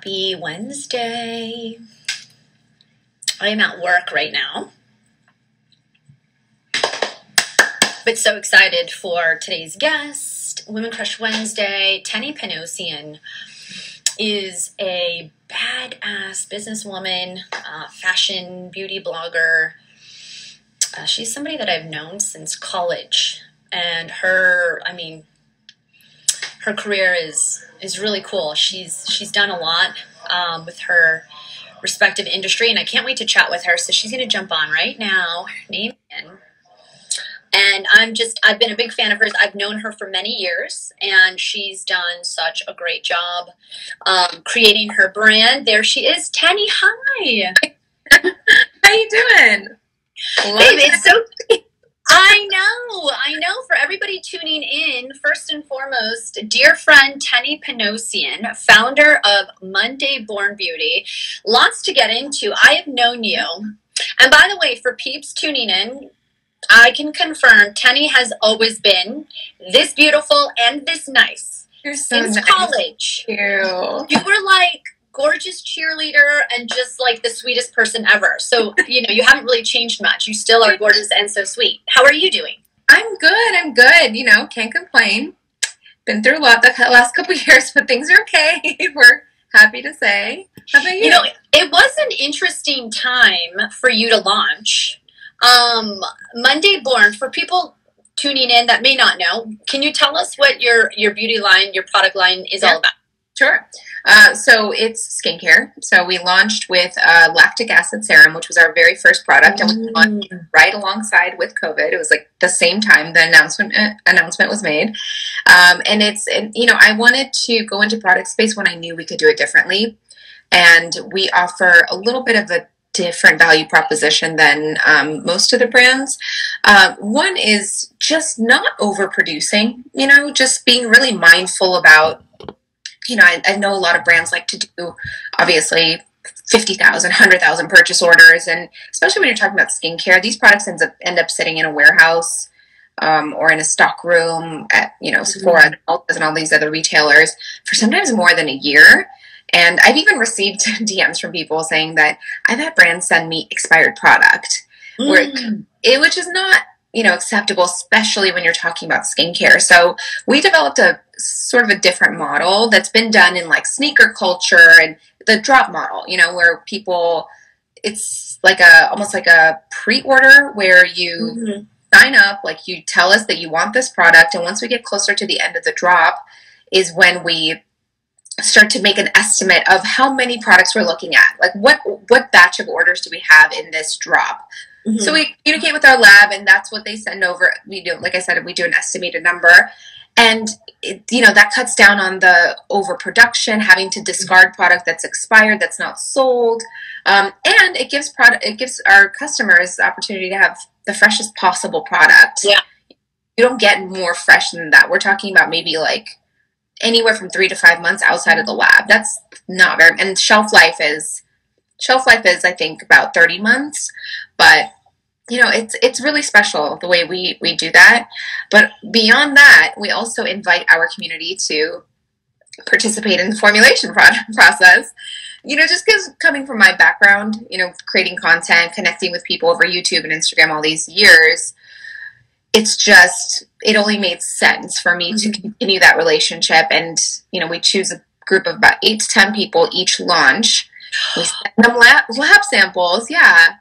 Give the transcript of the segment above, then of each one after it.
Happy Wednesday. I am at work right now, but so excited for today's guest. Women Crush Wednesday. Teni Panosian is a badass businesswoman, fashion, beauty blogger. She's somebody that I've known since college, and her career is really cool. She's done a lot with her respective industry, and I can't wait to chat with her. So she's going to jump on right now. Her name is Erin. And I've been a big fan of hers. I've known her for many years, and she's done such a great job creating her brand. There she is. Teni, hi. How you doing? Babe, it's so... I know. For everybody tuning in, first and foremost, dear friend Teni Panosian, founder of Monday Born Beauty. Lots to get into. I have known you. And by the way, for peeps tuning in, I can confirm Teni has always been this beautiful and this nice. You're so since nice. College. Thank you. You were like gorgeous cheerleader and just like the sweetest person ever. So, you haven't really changed much. You still are gorgeous and so sweet. How are you doing? I'm good. Can't complain. Been through a lot the last couple of years, but things are okay. We're happy to say. How about you? It was an interesting time for you to launch Monday Born. For people tuning in that may not know, can you tell us what your beauty line, your product line is all about? Sure. So it's skincare. So we launched with lactic acid serum, which was our very first product, and we launched right alongside with COVID. It was like the same time the announcement was made. I wanted to go into product space when I knew we could do it differently, and we offer a little bit of a different value proposition than most of the brands. One is just not overproducing. Just being really mindful about. I know a lot of brands like to do, obviously, 50,000, 100,000 purchase orders. And especially when you're talking about skincare, these products end up sitting in a warehouse or in a stock room at, Sephora and all these other retailers for sometimes more than a year. And I've even received DMs from people saying that I've had brands send me expired product, which is not, acceptable, especially when you're talking about skincare. So we developed a sort of a different model that's been done in like sneaker culture and the drop model, where people, it's like almost like a pre-order where you sign up, like you tell us that you want this product. And once we get closer to the end of the drop is when we start to make an estimate of how many products we're looking at. Like what batch of orders do we have in this drop? So we communicate with our lab, and that's what they send over. We do, like I said, we do an estimated number, and that cuts down on the overproduction, having to discard product that's expired, that's not sold, and it gives our customers the opportunity to have the freshest possible product. Yeah, you don't get more fresh than that. We're talking about maybe like anywhere from 3 to 5 months outside of the lab. That's not very, and shelf life is I think about 30 months, but it's really special the way we do that. But beyond that, we also invite our community to participate in the formulation process. Just because coming from my background, creating content, connecting with people over YouTube and Instagram all these years, it only made sense for me to continue that relationship. And, we choose a group of about 8 to 10 people each launch. We send them lab samples. Yeah,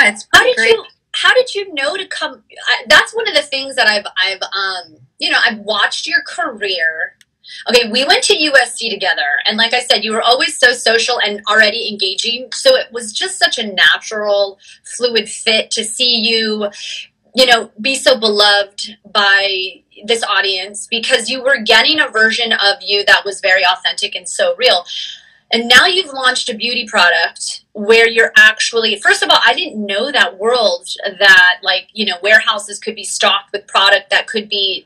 it's pretty great. How did you know to come? That's one of the things that I've watched your career. Okay, we went to USC together, and like I said, you were always so social and already engaging. So it was just such a natural, fluid fit to see you, be so beloved by this audience because you were getting a version of you that was very authentic and so real. And now you've launched a beauty product where you're actually, first of all, I didn't know that world that warehouses could be stocked with product that could be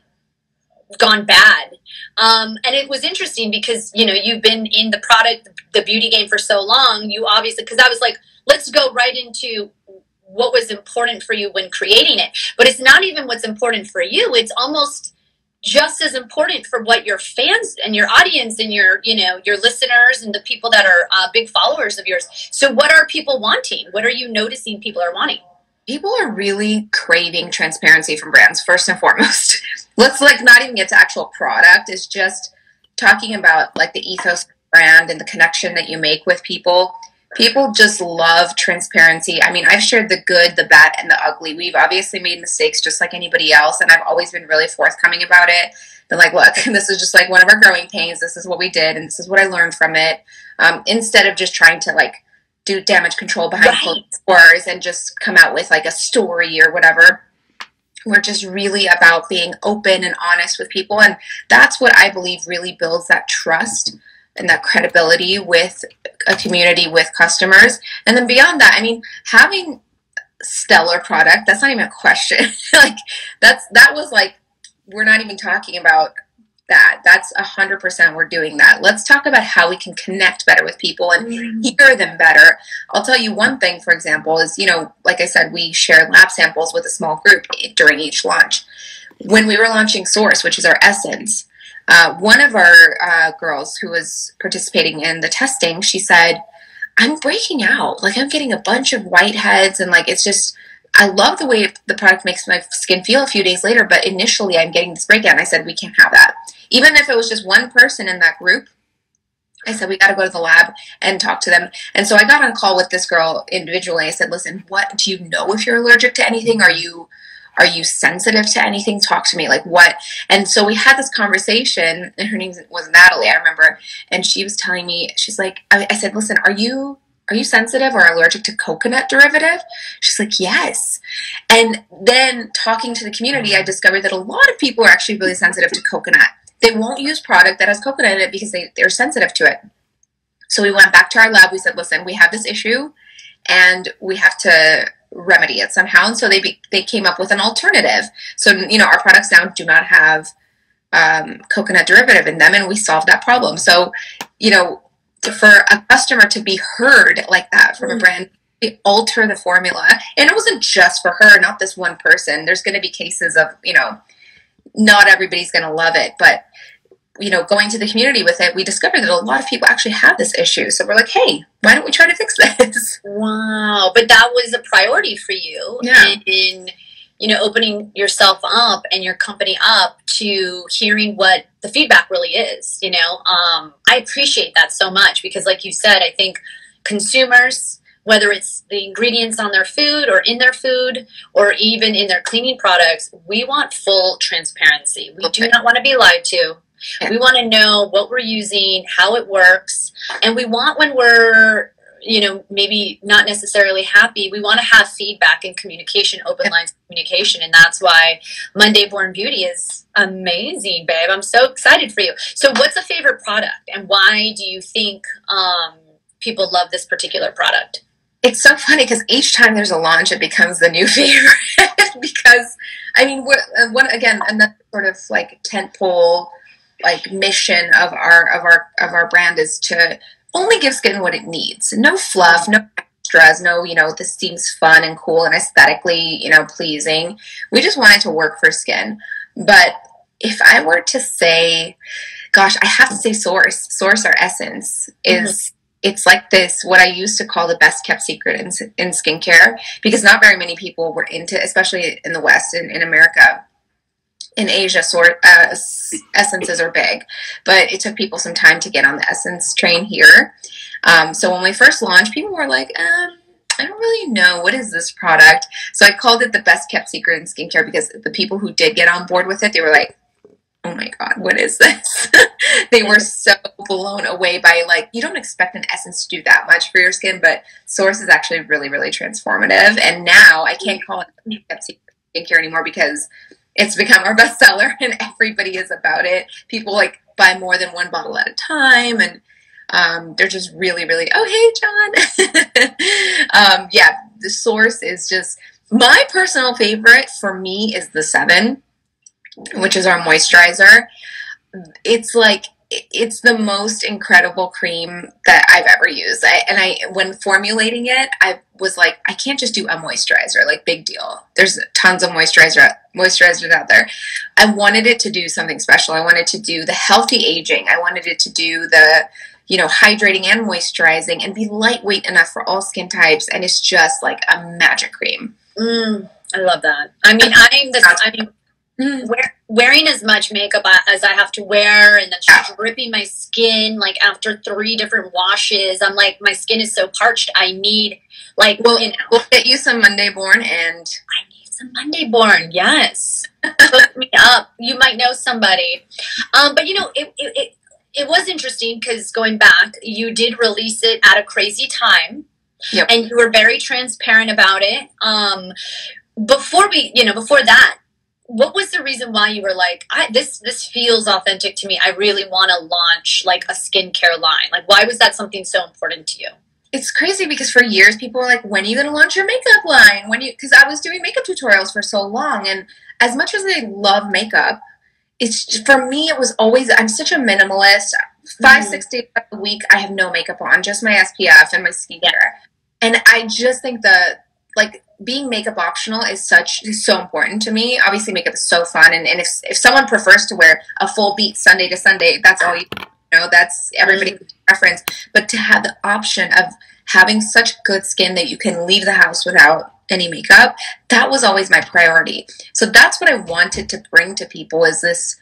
gone bad. And it was interesting because, you've been in the beauty game for so long. You obviously, because I was like, let's go right into what was important for you when creating it. But it's not even what's important for you. It's almost just as important for what your fans and your audience and your, you know, your listeners and the people that are big followers of yours. So what are people wanting? What are you noticing people are wanting? People are really craving transparency from brands, first and foremost. Let's like not even get to actual product. It's just talking about like the ethos of the brand and the connection that you make with people. People just love transparency. I mean, I've shared the good, the bad, and the ugly. We've obviously made mistakes just like anybody else, and I've always been really forthcoming about it. Been like, look, this is just like one of our growing pains. This is what we did, and this is what I learned from it. Instead of just trying to like do damage control behind closed doors and just come out with like a story or whatever. We're just really about being open and honest with people, and that's what I believe really builds that trust and that credibility with a community, with customers. And then beyond that, I mean, having stellar product, that's not even a question. Like that was like, we're not even talking about that. That's 100% we're doing that. Let's talk about how we can connect better with people and hear them better. I'll tell you one thing, for example, is, you know, like I said, we shared lab samples with a small group during each launch. When we were launching Source, which is our essence, one of our girls who was participating in the testing, she said, I'm breaking out. Like, I'm getting a bunch of whiteheads, and like, it's just, I love the way the product makes my skin feel a few days later, but initially I'm getting this breakdown. I said, we can't have that. Even if it was just one person in that group, I said, we got to go to the lab and talk to them. And so I got on a call with this girl individually. I said, listen, what do you know if you're allergic to anything? Are you sensitive to anything? Talk to me. Like, what? And so we had this conversation, and her name was Natalie, I remember. And she was telling me, she's like, I said, listen, are you sensitive or allergic to coconut derivative? She's like, yes. And then talking to the community, I discovered that a lot of people are actually really sensitive to coconut. They won't use product that has coconut in it because they're sensitive to it. So we went back to our lab. We said, listen, we have this issue and we have to remedy it somehow. And so they came up with an alternative. So, you know, our products now do not have coconut derivative in them, and we solved that problem. So, you know, for a customer to be heard like that from a brand, we alter the formula. And it wasn't just for her, not this one person. There's going to be cases of, you know, not everybody's going to love it, but, you know, going to the community with it, we discovered that a lot of people actually have this issue. So we're like, hey, why don't we try to fix this? Wow. But that was a priority for you in, you know, opening yourself up and your company up to hearing what the feedback really is, you know. I appreciate that so much because, like you said, I think consumers, whether it's the ingredients on their food or in their food or even in their cleaning products, we want full transparency. We do not want to be lied to. We want to know what we're using, how it works, and we want, when we're, you know, maybe not necessarily happy, we want to have feedback and communication, open lines of communication, and that's why Monday Born Beauty is amazing, babe. I'm so excited for you. So what's a favorite product, and why do you think people love this particular product? It's so funny because each time there's a launch, it becomes the new favorite. Because, I mean, again, another sort of like tentpole like mission of our brand is to only give skin what it needs. No fluff, no extras, no, you know, this seems fun and cool and aesthetically, you know, pleasing. We just want it to work for skin. But if I were to say, gosh, I have to say Source. Source, our essence, is it's like this, what I used to call the best kept secret in skincare, because not very many people were into, especially in the West, in America. In Asia, essences are big, but it took people some time to get on the essence train here. So when we first launched, people were like, I don't really know, what is this product? So I called it the best kept secret in skincare because the people who did get on board with it, they were like, oh my God, what is this? They were so blown away by, like, you don't expect an essence to do that much for your skin, but Source is actually really, really transformative. And now I can't call it kept secret skincare anymore because it's become our bestseller and everybody is about it. People like buy more than one bottle at a time, and they're just really, really, oh, hey, John. Yeah, the Source is just, my personal favorite for me is the 7, which is our moisturizer. It's like, it's the most incredible cream that I've ever used. When formulating it, I was like, I can't just do a moisturizer, like big deal. There's tons of moisturizers out there. I wanted it to do something special. I wanted to do the healthy aging. I wanted it to do the, hydrating and moisturizing and be lightweight enough for all skin types. And it's just like a magic cream. I love that. I mean, wearing as much makeup as I have to wear, and then dripping my skin like after 3 different washes. I'm like, my skin is so parched. I need we'll get you some Monday Born, and I need some Monday Born. Yes, hook me up. You might know somebody. But it was interesting because going back, you did release it at a crazy time. Yep. And you were very transparent about it. Before that, what was the reason why you were like, this feels authentic to me. I really want to launch like a skincare line. Like, why was that something so important to you? It's crazy because for years people were like, when are you going to launch your makeup line? Because I was doing makeup tutorials for so long. And as much as I love makeup, for me, it was always, I'm such a minimalist. 5-6 days a week, I have no makeup on, just my SPF and my skincare. Yeah. And I just think being makeup optional is so important to me. Obviously, makeup is so fun. And if someone prefers to wear a full beat Sunday to Sunday, that's all that's everybody's preference. But to have the option of having such good skin that you can leave the house without any makeup, that was always my priority. So that's what I wanted to bring to people, is this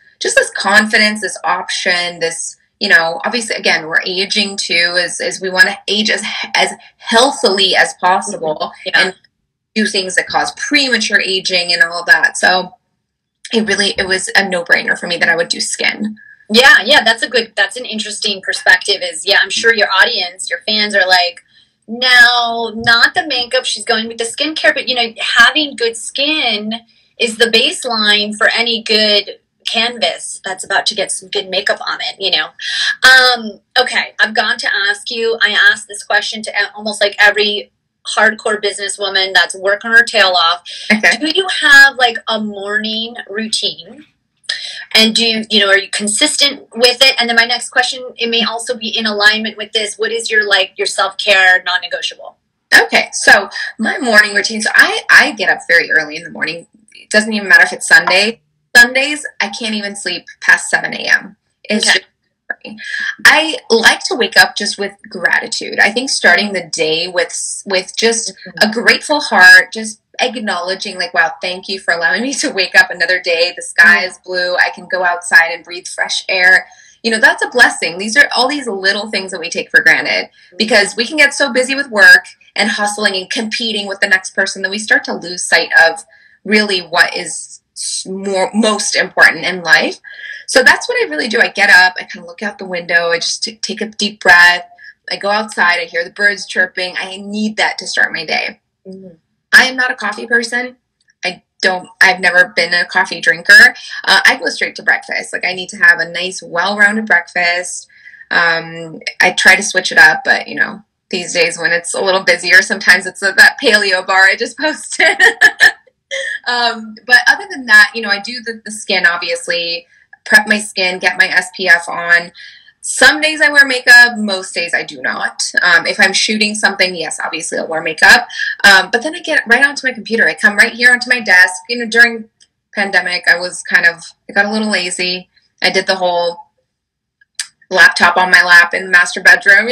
confidence, this option, this, obviously, again, we're aging too, as we want to age as healthily as possible, and do things that cause premature aging and all of that. So it was a no-brainer for me that I would do skin. Yeah, that's an interesting perspective. I'm sure your audience, your fans are like, no, not the makeup, she's going with the skincare, but having good skin is the baseline for any good canvas that's about to get some good makeup on it. Okay, I've got to ask you, I ask this question to almost like every hardcore businesswoman that's working her tail off. Okay. Do you have like a morning routine? And are you consistent with it? And then my next question, it may also be in alignment with this. What is your self-care non-negotiable? Okay, so my morning routine. So I get up very early in the morning. It doesn't even matter if it's Sunday. Sundays, I can't even sleep past 7 a.m. It's just, I like to wake up just with gratitude. I think starting the day with just a grateful heart, just acknowledging like, wow, thank you for allowing me to wake up another day. The sky is blue. I can go outside and breathe fresh air. That's a blessing. These are all these little things that we take for granted because we can get so busy with work and hustling and competing with the next person that we start to lose sight of really what is most important in life. So that's what I really do. I get up, I kind of look out the window, I just take a deep breath, I go outside, I hear the birds chirping. I need that to start my day. I am not a coffee person. I've never been a coffee drinker. I go straight to breakfast. Like, I need to have a nice, well-rounded breakfast. I try to switch it up, but these days when it's a little busier, sometimes it's that paleo bar I just posted. But other than that, I do the skin, obviously, prep my skin, get my SPF on. Some days I wear makeup, most days I do not. If I'm shooting something, yes, obviously I'll wear makeup. But then I get right onto my computer. I come right here onto my desk. During pandemic, I got a little lazy. I did the whole laptop on my lap in the master bedroom,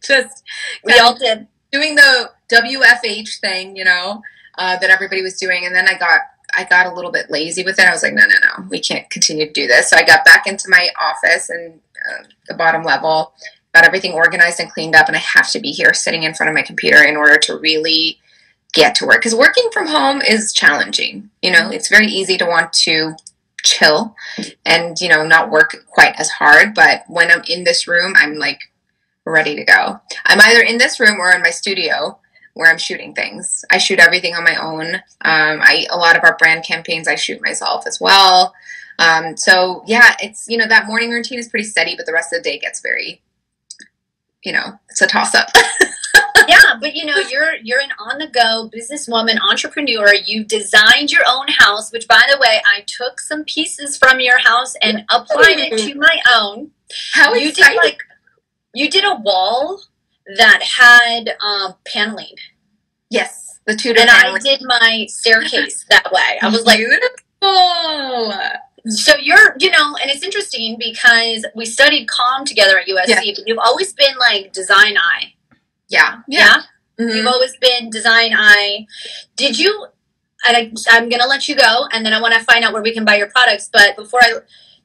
just we all did. Doing the WFH thing, that everybody was doing. And then I got a little bit lazy with it. I was like, no, we can't continue to do this. So I got back into my office and the bottom level, got everything organized and cleaned up, and I have to be here sitting in front of my computer in order to really get to work. Because working from home is challenging. It's very easy to want to chill and, not work quite as hard. But when I'm in this room, I'm like ready to go. I'm either in this room or in my studio where I'm shooting things. I shoot everything on my own. A lot of our brand campaigns, I shoot myself as well. So yeah, it's, that morning routine is pretty steady, but the rest of the day gets very, it's a toss up. Yeah, but you're an on-the-go businesswoman, entrepreneur. You designed your own house, which, by the way, I took some pieces from your house and applied it to my own. How You exciting. did you did a wall that had paneling. Yes, the Tudor and paneling. I did my staircase that way. I was like, beautiful. so you're, and it's interesting because we studied comm together at USC, but you've always been like design eye. Yeah. Mm-hmm. You've always been design eye. Did you, and I'm going to let you go, and then I want to find out where we can buy your products, but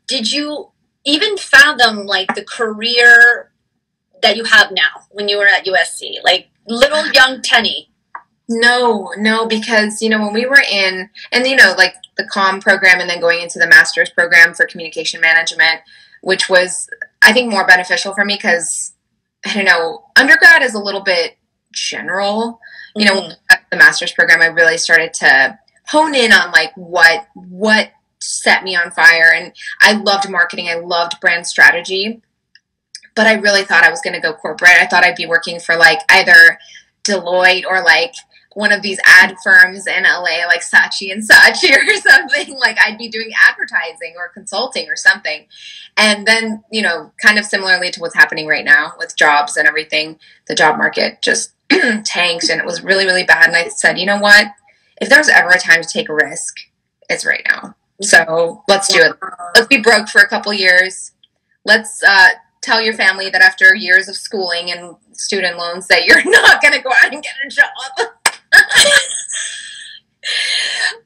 did you even fathom like the career that you have now when you were at USC? Like little young Teni. No, because, when we were in, and, like the comm program and then going into the master's program for communication management, which was, I think, more beneficial for me because, I don't know, undergrad is a little bit general. At the master's program, I really started to hone in on like what set me on fire. And I loved marketing. I loved brand strategy, but I really thought I was going to go corporate. I thought I'd be working for like either Deloitte or like one of these ad firms in LA, like Saatchi and Saatchi or something. Like I'd be doing advertising or consulting or something. And then, kind of similarly to what's happening right now with jobs and everything, the job market just tanked and it was really, really bad. And I said, you know what? If there's ever a time to take a risk, it's right now. So let's do it. Let's be broke for a couple years. Let's tell your family that after years of schooling and student loans that you're not going to go out and get a job.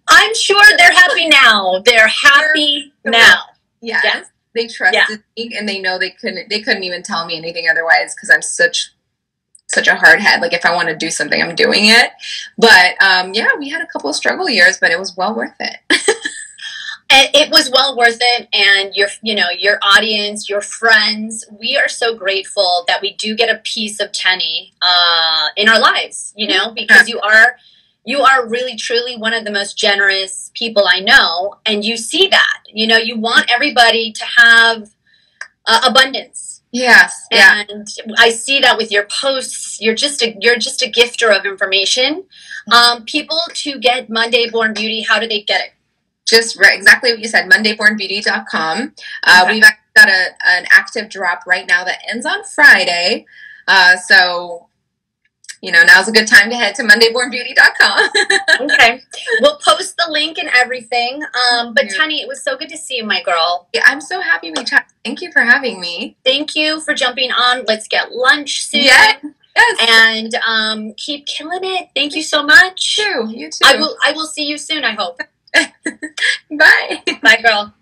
I'm sure they're happy now. They're happy now. Yes. They trusted me, and they know they couldn't even tell me anything otherwise because I'm such a hard head. Like if I want to do something, I'm doing it. But we had a couple of struggle years, but it was well worth it. And it was well worth it, and your audience, your friends, we are so grateful that we do get a piece of Teni in our lives, because you are really truly one of the most generous people I know, and you see that, you want everybody to have abundance. Yes. Yeah. And I see that with your posts. You're just a gifter of information. People to get Monday Born Beauty, how do they get it? Just exactly what you said, mondaybornbeauty.com. Okay. We've got an active drop right now that ends on Friday. So, now's a good time to head to mondaybornbeauty.com. Okay. We'll post the link and everything. But Teni, it was so good to see you, my girl. Yeah, I'm so happy we chatted. Thank you for having me. Thank you for jumping on. Let's get lunch soon. Yes. And keep killing it. Thank you so much. You too. I will see you soon, I hope. Bye. Bye, girl.